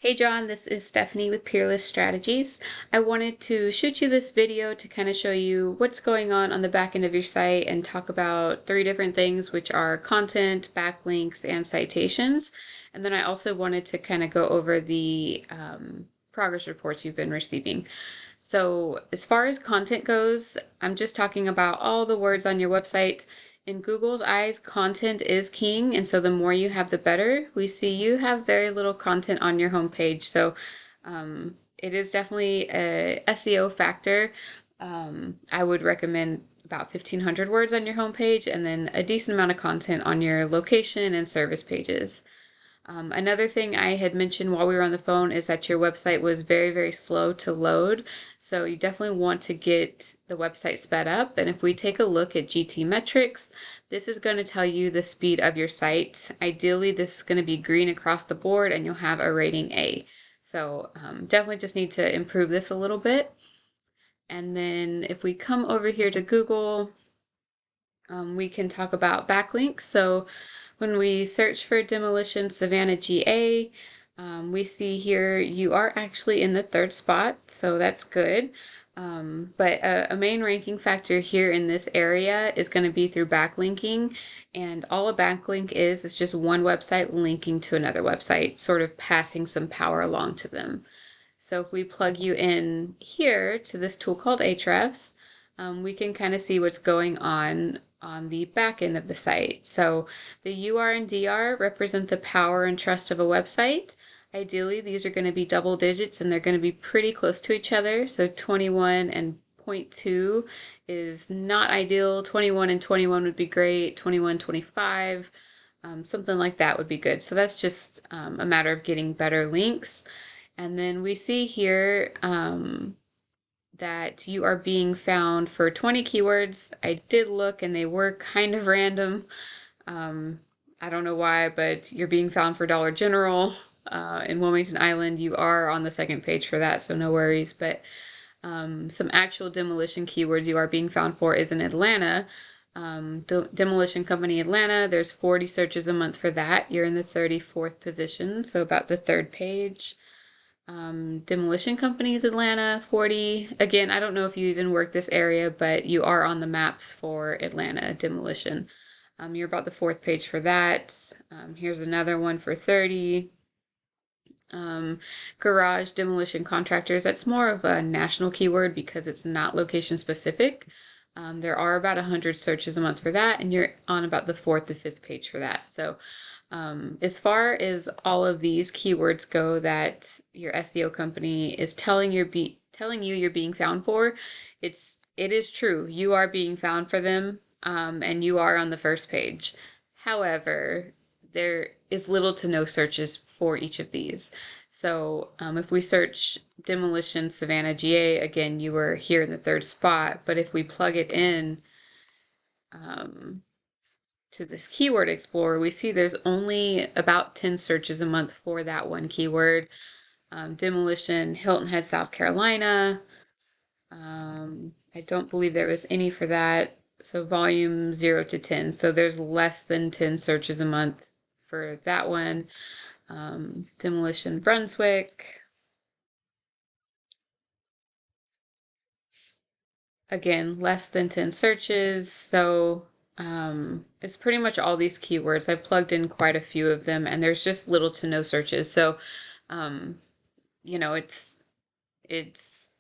Hey John, this is Stephanie with Peerless Strategies. I wanted to shoot you this video to kind of show you what's going on the back end of your site and talk about three different things, which are content, backlinks, and citations. And then I also wanted to kind of go over the progress reports you've been receiving. So as far as content goes, I'm just talking about all the words on your website. In Google's eyes, content is king, and so the more you have, the better. We see you have very little content on your homepage, so it is definitely a SEO factor. I would recommend about 1,500 words on your homepage and then a decent amount of content on your location and service pages. Another thing I had mentioned while we were on the phone is that your website was very, very slow to load. So you definitely want to get the website sped up. And if we take a look at GT metrics, this is going to tell you the speed of your site. Ideally, this is going to be green across the board and you'll have a rating A. So definitely just need to improve this a little bit. And then if we come over here to Google, we can talk about backlinks. So when we search for Demolition Savannah GA, we see here you are actually in the third spot, so that's good. But a main ranking factor here in this area is going to be through backlinking, and all a backlink is just one website linking to another website, sort of passing some power along to them. So if we plug you in here to this tool called Ahrefs, we can kind of see what's going on the back end of the site. So the UR and DR represent the power and trust of a website. Ideally, these are going to be double digits and they're going to be pretty close to each other. So 21 and 0.2 is not ideal. 21 and 21 would be great. 21, 25, something like that would be good. So that's just a matter of getting better links. And then we see here that you are being found for 20 keywords. I did look and they were kind of random. I don't know why, but you're being found for Dollar General in Wilmington Island. You are on the second page for that, so no worries. But some actual demolition keywords you are being found for is in Atlanta. Demolition Company Atlanta, there's 40 searches a month for that. You're in the 34th position, so about the third page. Demolition Companies Atlanta, 40. Again, I don't know if you even work this area, but you are on the maps for Atlanta Demolition. You're about the fourth page for that. Here's another one for 30. Garage Demolition Contractors, that's more of a national keyword because it's not location specific. There are about 100 searches a month for that, and you're on about the fourth to fifth page for that. So as far as all of these keywords go that your SEO company is telling you you're being found for, it is true. You are being found for them, and you are on the first page. However, there is little to no searches for each of these. So if we search Demolition Savannah GA, again, you were here in the third spot. But if we plug it in to this keyword explorer, we see there's only about 10 searches a month for that one keyword. Demolition, Hilton Head, South Carolina. I don't believe there was any for that. So volume 0 to 10. So there's less than 10 searches a month for that one. Demolition Brunswick. Again, less than 10 searches. So it's pretty much all these keywords. I've plugged in quite a few of them and there's just little to no searches. So, it's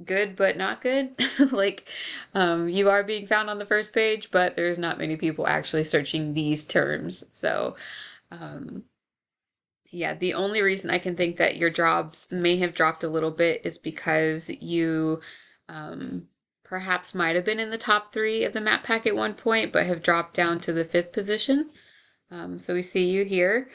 good, but not good. Like, you are being found on the first page, but there's not many people actually searching these terms. So, yeah, the only reason I can think that your jobs may have dropped a little bit is because you, perhaps might have been in the top 3 of the map pack at one point, but have dropped down to the 5th position. So we see you here.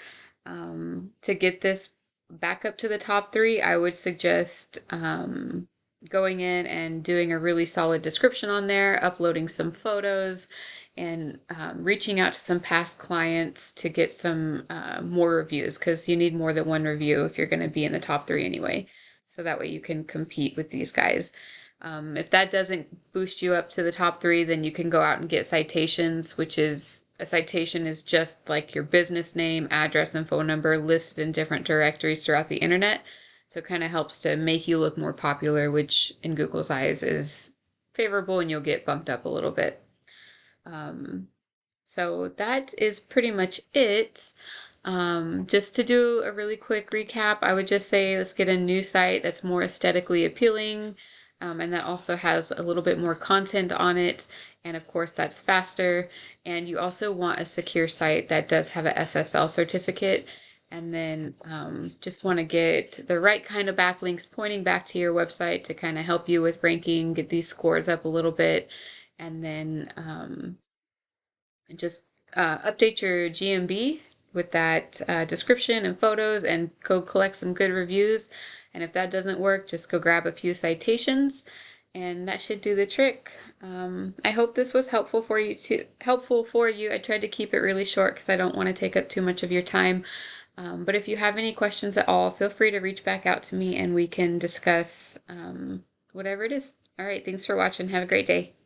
To get this back up to the top 3, I would suggest going in and doing a really solid description on there, uploading some photos, and reaching out to some past clients to get some more reviews, because you need more than one review if you're going to be in the top 3 anyway. So that way you can compete with these guys. If that doesn't boost you up to the top 3, then you can go out and get citations, which is a citation is just like your business name, address, and phone number listed in different directories throughout the internet. So it kind of helps to make you look more popular, which in Google's eyes is favorable, and you'll get bumped up a little bit. Um, so that is pretty much it. Just to do a really quick recap, I would just say let's get a new site that's more aesthetically appealing, and that also has a little bit more content on it. And of course, that's faster. And you also want a secure site that does have a SSL certificate. And then just want to get the right kind of backlinks pointing back to your website to kind of help you with ranking, get these scores up a little bit. And then just update your GMB with that description and photos, and go collect some good reviews. And if that doesn't work, just go grab a few citations, and that should do the trick. I hope this was helpful for you. I tried to keep it really short because I don't want to take up too much of your time. But if you have any questions at all, feel free to reach back out to me and we can discuss whatever it is. All right, thanks for watching. Have a great day.